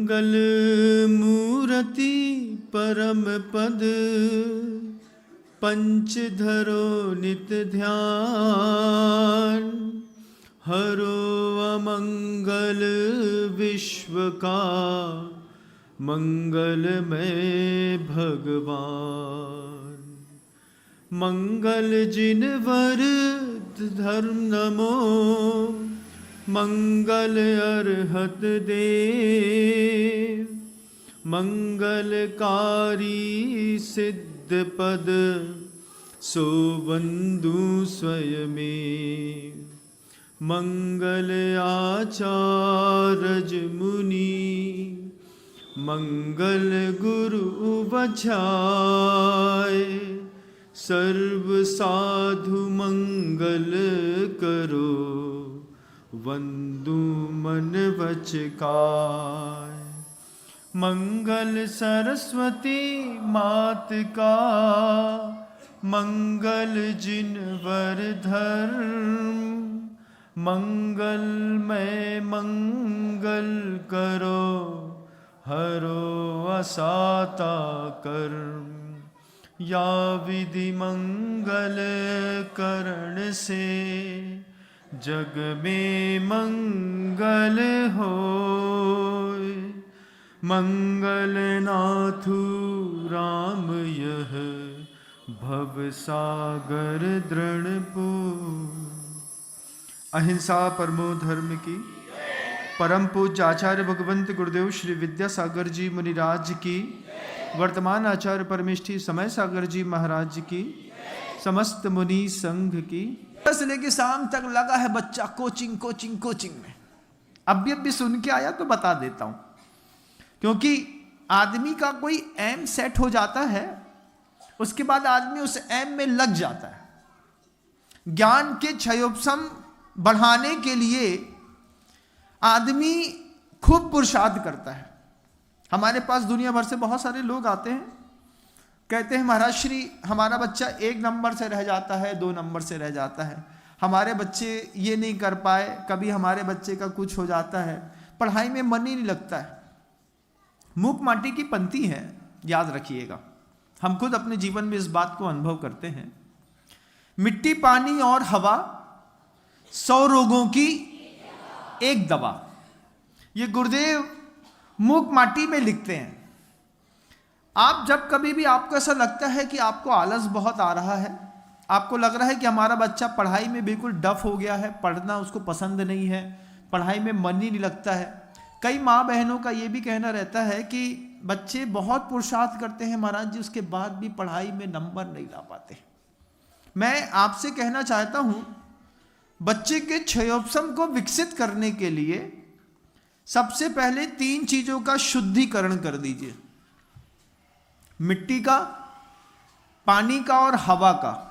मंगल मूर्ति परम पद, पंचधरो नित ध्यान। हरो अमंगल विश्व का, मंगलमय भगवान। मंगल जिनवर धर्म नमो, मंगल अर्हत देव। मंगलकारी सिद्ध पद, सो बंधु स्वयमेव। मंगल आचार्य मुनि, मंगल गुरु बचाए। सर्व साधु मंगल करो, वंदु मन वचकाय। मंगल सरस्वती मात का, मंगल जिनवर धर्म। मंगलमय मंगल करो, हरो असाता कर्म। या विधि मंगल करण से, जग में मंगल होय। मंगल नाथु राम यह, भव सागर दृढ़। अहिंसा परमो धर्म की। परम पूज्य आचार्य भगवंत गुरुदेव श्री विद्यासागर जी मुनिराज की, वर्तमान आचार्य परमेष्ठी समय सागर जी महाराज की, समस्त मुनि संघ की। से लेके शाम तक लगा है बच्चा कोचिंग कोचिंग कोचिंग में। अभी सुन के आया तो बता देता हूं, क्योंकि आदमी का कोई एम सेट हो जाता है, उसके बाद आदमी उस एम में लग जाता है। ज्ञान के क्षयोपशम बढ़ाने के लिए आदमी खूब पुरुषार्थ करता है। हमारे पास दुनिया भर से बहुत सारे लोग आते हैं, कहते हैं महाराज श्री हमारा बच्चा 1 नंबर से रह जाता है, 2 नंबर से रह जाता है, हमारे बच्चे ये नहीं कर पाए, कभी हमारे बच्चे का कुछ हो जाता है, पढ़ाई में मन ही नहीं लगता है। मूक माटी की पंक्ति है, याद रखिएगा। हम खुद अपने जीवन में इस बात को अनुभव करते हैं। मिट्टी पानी और हवा 100 रोगों की एक दवा, ये गुरुदेव मूक माटी में लिखते हैं। आप जब कभी भी आपको ऐसा लगता है कि आपको आलस बहुत आ रहा है, आपको लग रहा है कि हमारा बच्चा पढ़ाई में बिल्कुल डफ हो गया है, पढ़ना उसको पसंद नहीं है, पढ़ाई में मन ही नहीं लगता है। कई माँ बहनों का ये भी कहना रहता है कि बच्चे बहुत पुरुषार्थ करते हैं महाराज जी, उसके बाद भी पढ़ाई में नंबर नहीं ला पाते। मैं आपसे कहना चाहता हूँ, बच्चे के क्षयोपशम को विकसित करने के लिए सबसे पहले 3 चीजों का शुद्धिकरण कर दीजिए। मिट्टी का, पानी का और हवा का।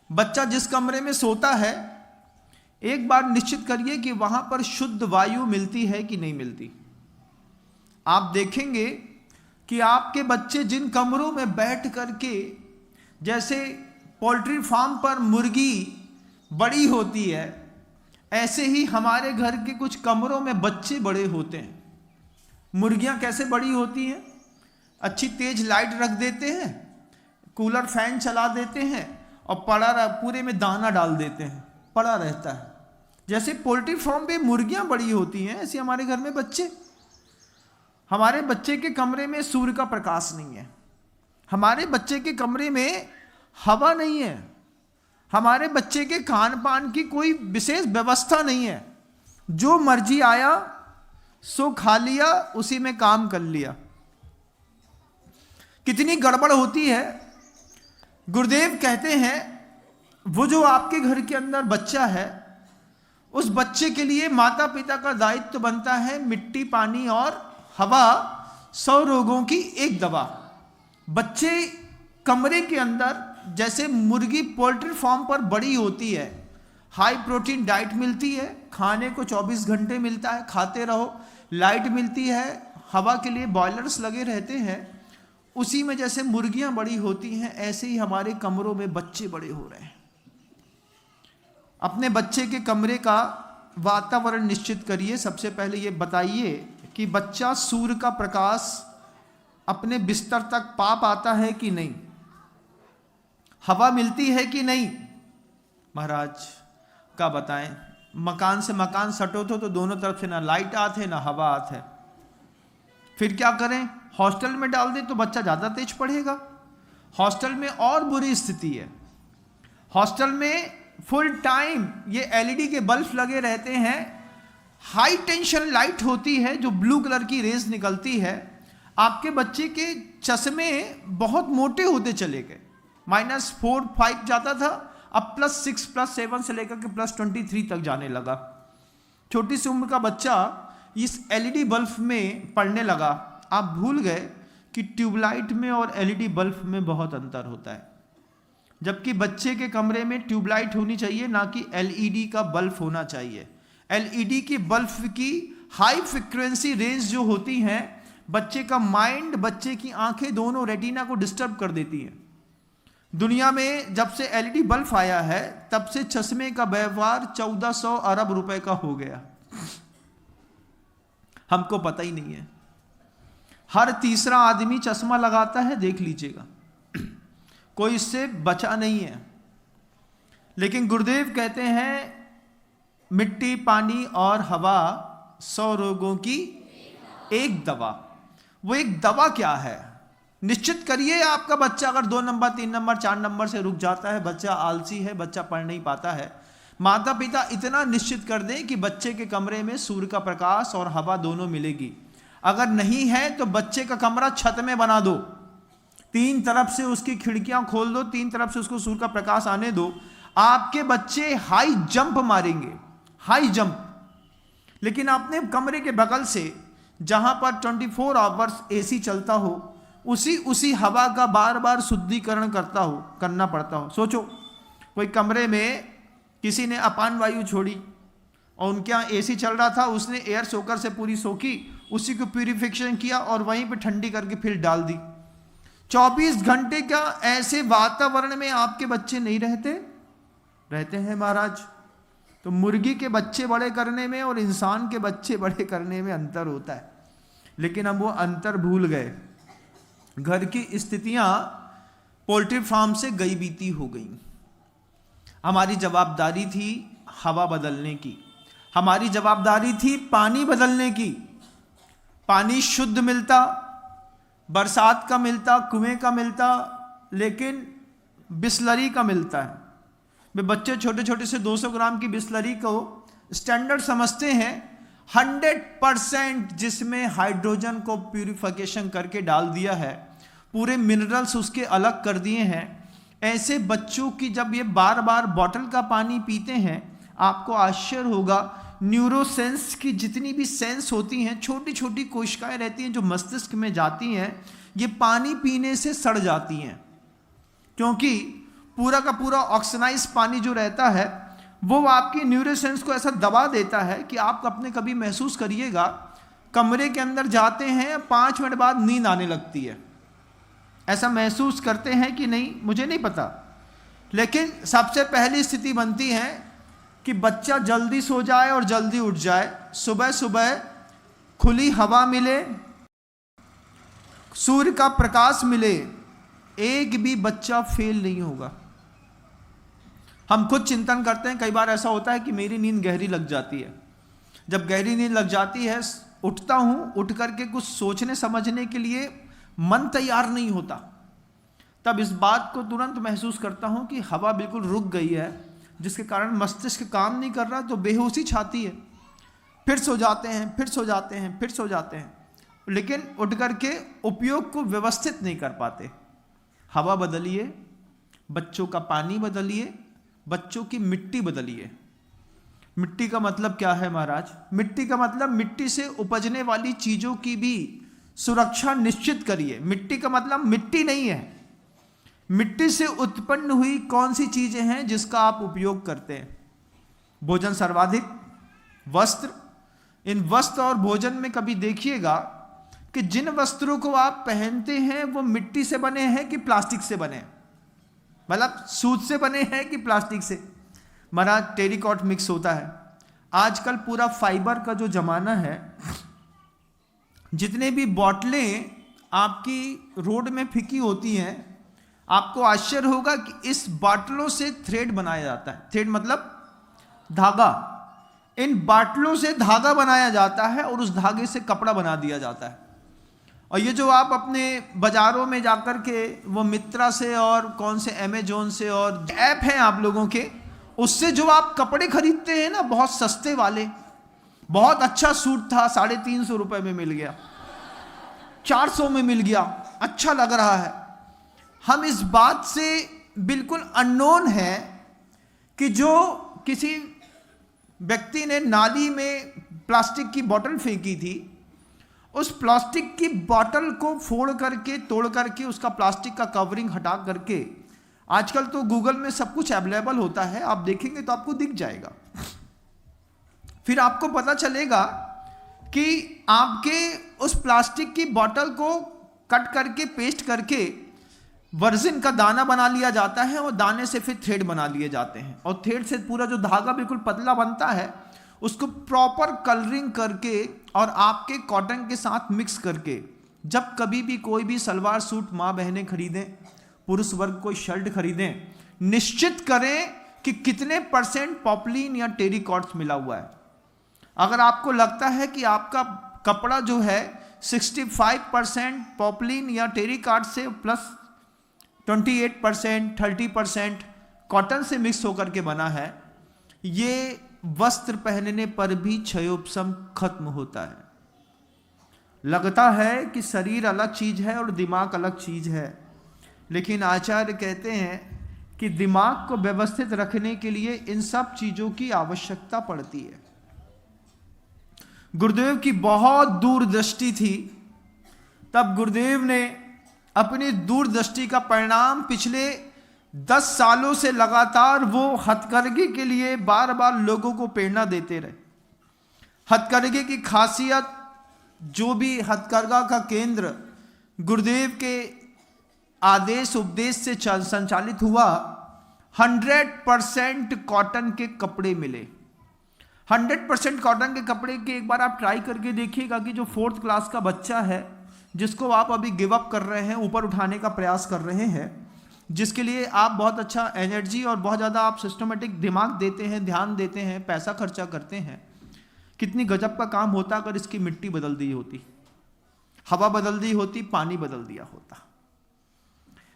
बच्चा जिस कमरे में सोता है, एक बार निश्चित करिए कि वहां पर शुद्ध वायु मिलती है कि नहीं मिलती। आप देखेंगे कि आपके बच्चे जिन कमरों में बैठ करके, जैसे पोल्ट्री फार्म पर मुर्गी बड़ी होती है, ऐसे ही हमारे घर के कुछ कमरों में बच्चे बड़े होते हैं। मुर्गियां कैसे बड़ी होती हैं? अच्छी तेज लाइट रख देते हैं, कूलर फैन चला देते हैं और पूरे में दाना डाल देते हैं, पड़ा रहता है। जैसे पोल्ट्री फार्म पे मुर्गियां बड़ी होती हैं, ऐसे हमारे घर में बच्चे। हमारे बच्चे के कमरे में सूर्य का प्रकाश नहीं है, हमारे बच्चे के कमरे में हवा नहीं है, हमारे बच्चे के खान पान की कोई विशेष व्यवस्था नहीं है। जो मर्जी आया सो खा लिया, उसी में काम कर लिया। कितनी गड़बड़ होती है। गुरुदेव कहते हैं, वो जो आपके घर के अंदर बच्चा है, उस बच्चे के लिए माता पिता का दायित्व बनता है मिट्टी पानी और हवा 100 रोगों की एक दवा। बच्चे कमरे के अंदर, जैसे मुर्गी पोल्ट्री फार्म पर बड़ी होती है, हाई प्रोटीन डाइट मिलती है, खाने को 24 घंटे मिलता है, खाते रहो, लाइट मिलती है, हवा के लिए बॉयलर्स लगे रहते हैं, उसी में जैसे मुर्गियां बड़ी होती हैं, ऐसे ही हमारे कमरों में बच्चे बड़े हो रहे हैं। अपने बच्चे के कमरे का वातावरण निश्चित करिए। सबसे पहले ये बताइए कि बच्चा सूर्य का प्रकाश अपने बिस्तर तक पा पाता है कि नहीं, हवा मिलती है कि नहीं। महाराज क्या बताएं, मकान से मकान सटो तो दोनों तरफ से ना लाइट आते है ना हवा आते है। फिर क्या करें, हॉस्टल में डाल दें तो बच्चा ज़्यादा तेज पढ़ेगा। हॉस्टल में और बुरी स्थिति है। हॉस्टल में फुल टाइम ये एलईडी के बल्ब लगे रहते हैं, हाई टेंशन लाइट होती है जो ब्लू कलर की रेज निकलती है। आपके बच्चे के चश्मे बहुत मोटे होते चले गए, -4, 5 जाता था, अब +6, +7 से लेकर के +23 तक जाने लगा। छोटी सी उम्र का बच्चा इस एलईडी बल्ब में पढ़ने लगा। आप भूल गए कि ट्यूबलाइट में और एलईडी बल्ब में बहुत अंतर होता है। जबकि बच्चे के कमरे में ट्यूबलाइट होनी चाहिए, ना कि एलईडी का बल्ब होना चाहिए। एलईडी के बल्ब की हाई फ्रिक्वेंसी रेंज जो होती हैं, बच्चे का माइंड, बच्चे की आंखें, दोनों रेटिना को डिस्टर्ब कर देती हैं। दुनिया में जब से एलईडी बल्ब आया है तब से चश्मे का व्यवहार 1400 अरब रुपए का हो गया। हमको पता ही नहीं है। हर तीसरा आदमी चश्मा लगाता है, देख लीजिएगा, कोई इससे बचा नहीं है। लेकिन गुरुदेव कहते हैं मिट्टी, पानी और हवा 100 रोगों की एक दवा। वो एक दवा क्या है, निश्चित करिए। आपका बच्चा अगर 2 नंबर, 3 नंबर, 4 नंबर से रुक जाता है, बच्चा आलसी है, बच्चा पढ़ नहीं पाता है, माता पिता इतना निश्चित कर दें कि बच्चे के कमरे में सूर्य का प्रकाश और हवा दोनों मिलेगी। अगर नहीं है तो बच्चे का कमरा छत में बना दो, 3 तरफ से उसकी खिड़कियां खोल दो, 3 तरफ से उसको सूर्य का प्रकाश आने दो। आपके बच्चे हाई जंप मारेंगे, हाई जंप। लेकिन आपने कमरे के बगल से जहां पर 24 आवर्स एसी चलता हो, उसी हवा का बार बार शुद्धिकरण करना पड़ता हो। सोचो कोई कमरे में किसी ने अपान वायु छोड़ी और उनके यहाँ एसी चल रहा था, उसने एयर सोकर से पूरी सोखी, उसी को प्यूरिफिकेशन किया और वहीं पे ठंडी करके फिर डाल दी। 24 घंटे का ऐसे वातावरण में आपके बच्चे नहीं रहते हैं महाराज। तो मुर्गी के बच्चे बड़े करने में और इंसान के बच्चे बड़े करने में अंतर होता है, लेकिन अब वो अंतर भूल गए। घर की स्थितियां पोल्ट्री फार्म से गई बीती हो गई। हमारी जवाबदारी थी हवा बदलने की, हमारी जवाबदारी थी पानी बदलने की। पानी शुद्ध मिलता, बरसात का मिलता, कुएं का मिलता, लेकिन बिस्लरी का मिलता है। वे बच्चे छोटे छोटे से 200 ग्राम की बिस्लरी को स्टैंडर्ड समझते हैं, 100% जिसमें हाइड्रोजन को प्यूरिफिकेशन करके डाल दिया है, पूरे मिनरल्स उसके अलग कर दिए हैं। ऐसे बच्चों की जब ये बार बार बॉटल का पानी पीते हैं, आपको आश्चर्य होगा, न्यूरोसेंस की जितनी भी सेंस होती हैं, छोटी छोटी कोशिकाएं रहती हैं जो मस्तिष्क में जाती हैं, ये पानी पीने से सड़ जाती हैं। क्योंकि पूरा का पूरा ऑक्सीनाइज पानी जो रहता है वो आपकी न्यूरोसेंस को ऐसा दबा देता है कि आप अपने कभी महसूस करिएगा, कमरे के अंदर जाते हैं 5 मिनट बाद नींद आने लगती है। ऐसा महसूस करते हैं कि नहीं मुझे नहीं पता, लेकिन सबसे पहली स्थिति बनती है कि बच्चा जल्दी सो जाए और जल्दी उठ जाए। सुबह सुबह खुली हवा मिले, सूर्य का प्रकाश मिले, एक भी बच्चा फेल नहीं होगा। हम खुद चिंतन करते हैं, कई बार ऐसा होता है कि मेरी नींद गहरी लग जाती है। जब गहरी नींद लग जाती है, उठता हूं, उठ करके कुछ सोचने समझने के लिए मन तैयार नहीं होता, तब इस बात को तुरंत महसूस करता हूं कि हवा बिल्कुल रुक गई है, जिसके कारण मस्तिष्क काम नहीं कर रहा, तो बेहोशी छाती है। फिर सो जाते हैं, फिर सो जाते हैं, फिर सो जाते हैं, लेकिन उठ करके उपयोग को व्यवस्थित नहीं कर पाते। हवा बदलिए, बच्चों का पानी बदलिए, बच्चों की मिट्टी बदलिए। मिट्टी का मतलब क्या है महाराज? मिट्टी का मतलब मिट्टी से उपजने वाली चीजों की भी सुरक्षा निश्चित करिए। मिट्टी का मतलब मिट्टी नहीं है, मिट्टी से उत्पन्न हुई कौन सी चीजें हैं जिसका आप उपयोग करते हैं। भोजन सर्वाधिक, वस्त्र। इन वस्त्र और भोजन में कभी देखिएगा कि जिन वस्त्रों को आप पहनते हैं वो मिट्टी से बने हैं कि प्लास्टिक से बने, मतलब सूत से बने हैं कि प्लास्टिक से। महाराज टेरिकॉट मिक्स होता है। आजकल पूरा फाइबर का जो जमाना है, जितने भी बोतलें आपकी रोड में फेंकी होती हैं, आपको आश्चर्य होगा कि इस बाटलों से थ्रेड बनाया जाता है। थ्रेड मतलब धागा। इन बाटलों से धागा बनाया जाता है और उस धागे से कपड़ा बना दिया जाता है। और ये जो आप अपने बाजारों में जाकर के वो मित्रा से और कौन से अमेजोन से और ऐप हैं आप लोगों के, उससे जो आप कपड़े खरीदते हैं ना, बहुत सस्ते वाले, बहुत अच्छा सूट था 350 रुपए में मिल गया, 400 में मिल गया, अच्छा लग रहा है। हम इस बात से बिल्कुल अननोन है कि जो किसी व्यक्ति ने नाली में प्लास्टिक की बोतल फेंकी थी, उस प्लास्टिक की बोतल को फोड़ करके, तोड़ करके, उसका प्लास्टिक का कवरिंग हटा करके, आजकल तो गूगल में सब कुछ अवेलेबल होता है, आप देखेंगे तो आपको दिख जाएगा। फिर आपको पता चलेगा कि आपके उस प्लास्टिक की बोतल को कट करके, पेस्ट करके वर्जिन का दाना बना लिया जाता है और दाने से फिर थ्रेड बना लिए जाते हैं। और थ्रेड से पूरा जो धागा बिल्कुल पतला बनता है, उसको प्रॉपर कलरिंग करके और आपके कॉटन के साथ मिक्स करके, जब कभी भी कोई भी सलवार सूट माँ बहनें खरीदें, पुरुष वर्ग कोई शर्ट खरीदें, निश्चित करें कि कितने % पॉपलिन या टेरिकॉट्स मिला हुआ है। अगर आपको लगता है कि आपका कपड़ा जो है 65% पॉपलिन या टेरिकॉट से प्लस 28%, 30% कॉटन से मिक्स होकर के बना है, ये वस्त्र पहनने पर भी क्षयोपशम खत्म होता है। लगता है कि शरीर अलग चीज है और दिमाग अलग चीज है, लेकिन आचार्य कहते हैं कि दिमाग को व्यवस्थित रखने के लिए इन सब चीजों की आवश्यकता पड़ती है। गुरुदेव की बहुत दूरदृष्टि थी, तब गुरुदेव ने अपनी दूरदृष्टि का परिणाम पिछले 10 सालों से लगातार वो हथकरघे के लिए बार बार लोगों को प्रेरणा देते रहे। हथकरघे की खासियत, जो भी हथकरघा का केंद्र गुरुदेव के आदेश उपदेश से संचालित हुआ, 100% कॉटन के कपड़े मिले। 100% कॉटन के कपड़े के एक बार आप ट्राई करके देखिएगा कि जो 4th क्लास का बच्चा है, जिसको आप अभी गिव अप कर रहे हैं, ऊपर उठाने का प्रयास कर रहे हैं, जिसके लिए आप बहुत अच्छा एनर्जी और बहुत ज़्यादा आप सिस्टमेटिक दिमाग देते हैं, ध्यान देते हैं, पैसा खर्चा करते हैं, कितनी गजब का काम होता अगर इसकी मिट्टी बदल दी होती, हवा बदल दी होती, पानी बदल दिया होता।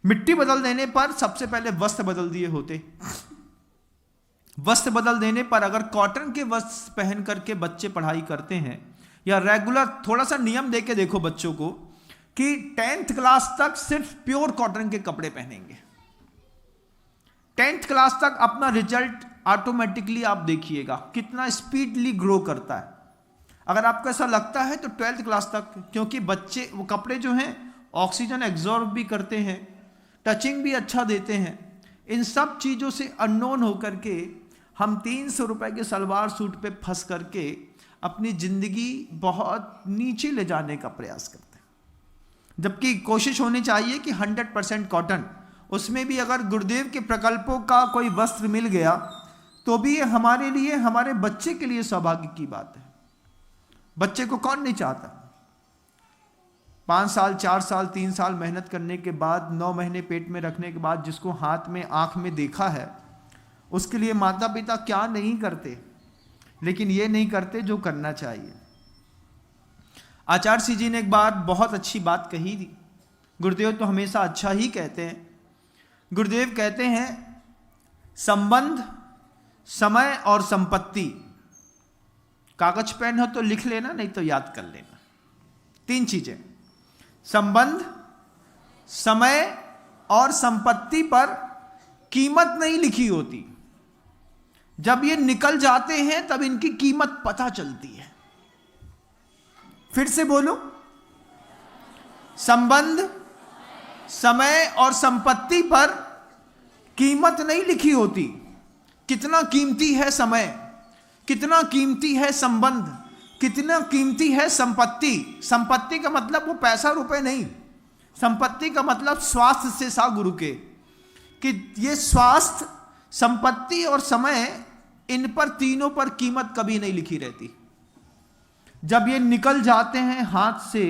मिट्टी बदल देने पर सबसे पहले वस्त्र बदल दिए होते। वस्त्र बदल देने पर अगर कॉटन के वस्त्र पहन करके बच्चे पढ़ाई करते हैं, या रेगुलर थोड़ा सा नियम देके देखो बच्चों को कि 10th क्लास तक सिर्फ प्योर कॉटन के कपड़े पहनेंगे, 10th क्लास तक अपना रिजल्ट ऑटोमेटिकली आप देखिएगा कितना स्पीडली ग्रो करता है। अगर आपको ऐसा लगता है तो 12th क्लास तक, क्योंकि बच्चे वो कपड़े जो हैं ऑक्सीजन एब्जॉर्ब भी करते हैं, टचिंग भी अच्छा देते हैं। इन सब चीज़ों से अननोन होकर के हम 300 रुपए के सलवार सूट पे फंस करके अपनी जिंदगी बहुत नीचे ले जाने का प्रयास करते हैं, जबकि कोशिश होनी चाहिए कि 100% कॉटन, उसमें भी अगर गुरुदेव के प्रकल्पों का कोई वस्त्र मिल गया तो भी हमारे लिए, हमारे बच्चे के लिए सौभाग्य की बात है। बच्चे को कौन नहीं चाहता? 5 साल, 4 साल, 3 साल मेहनत करने के बाद, 9 महीने पेट में रखने के बाद जिसको हाथ में, आंख में देखा है, उसके लिए माता पिता क्या नहीं करते, लेकिन ये नहीं करते जो करना चाहिए। आचार्य जी ने एक बार बहुत अच्छी बात कही थी। गुरुदेव तो हमेशा अच्छा ही कहते हैं। गुरुदेव कहते हैं, संबंध, समय और संपत्ति। कागज पेन हो तो लिख लेना, नहीं तो याद कर लेना। 3 चीजें, संबंध, समय और संपत्ति पर कीमत नहीं लिखी होती। जब ये निकल जाते हैं तब इनकी कीमत पता चलती है। फिर से बोलो, संबंध, समय और संपत्ति पर कीमत नहीं लिखी होती। कितना कीमती है समय, कितना कीमती है संबंध, कितना कीमती है संपत्ति। संपत्ति का मतलब वो पैसा रुपए नहीं, संपत्ति का मतलब स्वास्थ्य से सा गुरु के, कि ये स्वास्थ्य, संपत्ति और समय, इन पर तीनों पर कीमत कभी नहीं लिखी रहती। जब ये निकल जाते हैं हाथ से,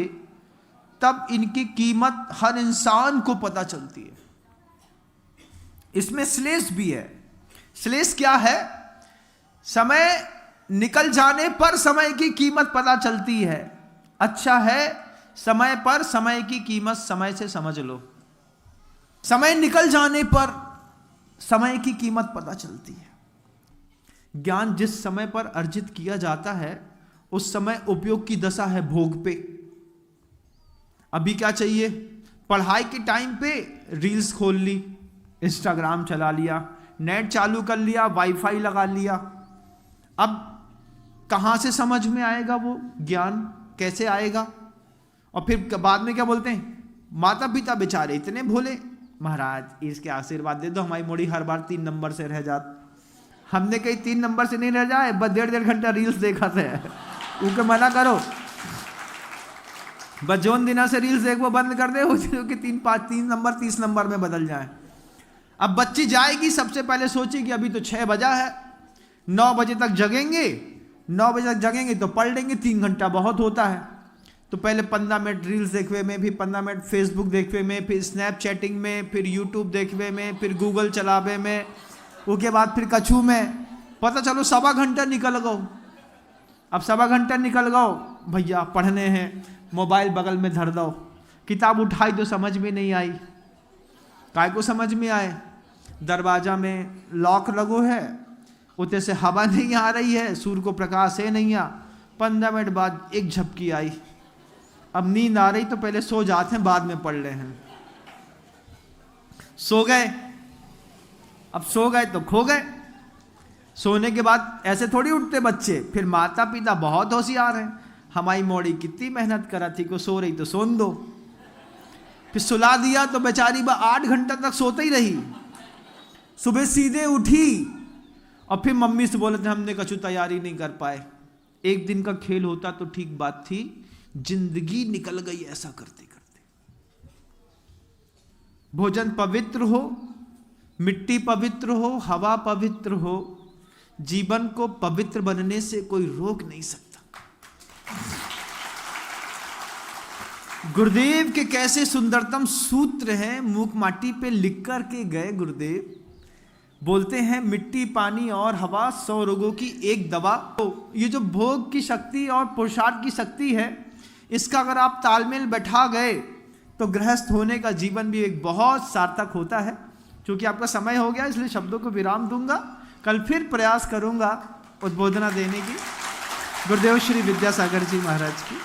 तब इनकी कीमत हर इंसान को पता चलती है। इसमें श्लेष भी है। श्लेष क्या है? समय निकल जाने पर समय की कीमत पता चलती है। अच्छा है, समय पर समय की कीमत समय से समझ लो। समय निकल जाने पर समय की कीमत पता चलती है। ज्ञान जिस समय पर अर्जित किया जाता है, उस समय उपयोग की दशा है भोग पे। अभी क्या चाहिए? पढ़ाई के टाइम पे रील्स खोल ली, इंस्टाग्राम चला लिया, नेट चालू कर लिया, वाईफाई लगा लिया। अब कहां से समझ में आएगा वो ज्ञान? कैसे आएगा? और फिर बाद में क्या बोलते हैं? माता पिता बेचारे इतने भोले, महाराज इसके आशीर्वाद दे दो, हमारी मोड़ी हर बार 3 नंबर से रह जाती। हमने कहीं 3 नंबर से नहीं रह जाए, बस 1.5 घंटा रील्स देखा थे, उनके मना करो, बस जोन दिना से रील्स देख वो बंद कर दे, कि 3 नंबर 30 नंबर में बदल जाए। अब बच्ची जाएगी, सबसे पहले सोचेगी अभी तो 6 बजा है, 9 बजे तक जगेंगे, 9 बजे तक जगेंगे तो पढ़ लेंगे, 3 घंटा बहुत होता है। तो पहले 15 मिनट रील्स देखवे में, फिर 15 मिनट फेसबुक देखवे में, फिर स्नैपचैटिंग में, फिर यूट्यूब देखवे में, फिर गूगल चलावे में, उसके बाद फिर कछू में, पता चलो 1.25 घंटा निकल गो। अब 1.25 घंटा निकल गो, भैया पढ़ने हैं, मोबाइल बगल में धर दो, किताब उठाई तो समझ में नहीं आई। काय को समझ में आए? दरवाजा में लॉक लगो है, उतने से हवा नहीं आ रही है, सूर्य को प्रकाश है नहीं आ। 15 मिनट बाद एक झपकी आई, अब नींद आ रही तो पहले सो जाते हैं, बाद में पढ़ रहे हैं। सो गए, अब सो गए तो खो गए। सोने के बाद ऐसे थोड़ी उठते बच्चे। फिर माता पिता बहुत होशियार हैं, हमारी मोड़ी कितनी मेहनत करा थी, को सो रही तो सोन दो। फिर सुला दिया तो बेचारी 8 घंटा तक सोते ही रही। सुबह सीधे उठी और फिर मम्मी से बोले थे हमने कछु तैयारी नहीं कर पाए। एक दिन का खेल होता तो ठीक बात थी, जिंदगी निकल गई ऐसा करते करते। भोजन पवित्र हो, मिट्टी पवित्र हो, हवा पवित्र हो, जीवन को पवित्र बनने से कोई रोक नहीं सकता। गुरुदेव के कैसे सुंदरतम सूत्र हैं, मूक माटी पे लिख कर के गए गुरुदेव। बोलते हैं मिट्टी, पानी और हवा 100 रोगों की एक दवा। तो ये जो भोग की शक्ति और पुरुषार्थ की शक्ति है, इसका अगर आप तालमेल बैठा गए तो गृहस्थ होने का जीवन भी एक बहुत सार्थक होता है। क्योंकि आपका समय हो गया, इसलिए शब्दों को विराम दूंगा। कल फिर प्रयास करूंगा उद्बोधना देने की। गुरुदेव श्री विद्यासागर जी महाराज की